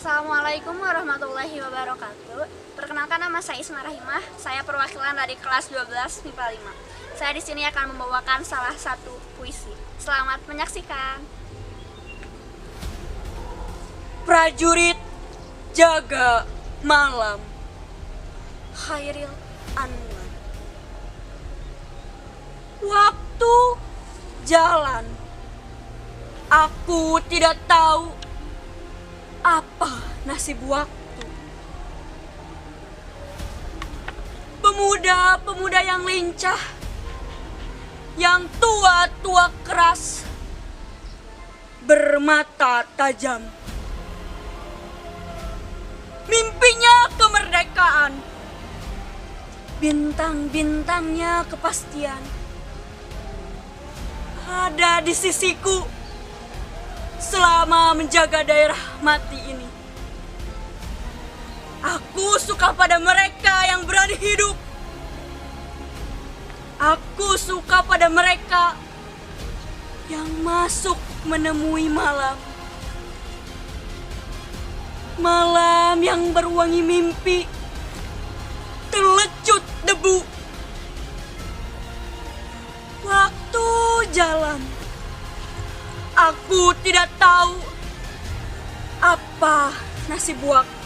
Assalamualaikum warahmatullahi wabarakatuh. Perkenalkan, nama saya Isma Rahimah. Saya perwakilan dari kelas 12 MIPA 5. Saya di sini akan membawakan salah satu puisi. Selamat menyaksikan. Prajurit jaga malam, Khairil Anwar. Waktu jalan, aku tidak tahu apa nasib waktu. Pemuda-pemuda yang lincah, yang tua-tua keras, bermata tajam. Mimpinya kemerdekaan, bintang-bintangnya kepastian. Ada di sisiku selama menjaga daerah mati ini. Aku suka pada mereka yang berani hidup. Aku suka pada mereka yang masuk menemui malam. Malam yang berwangi mimpi, terlecut debu. Waktu jalan, aku tidak tahu apa nasib waktu.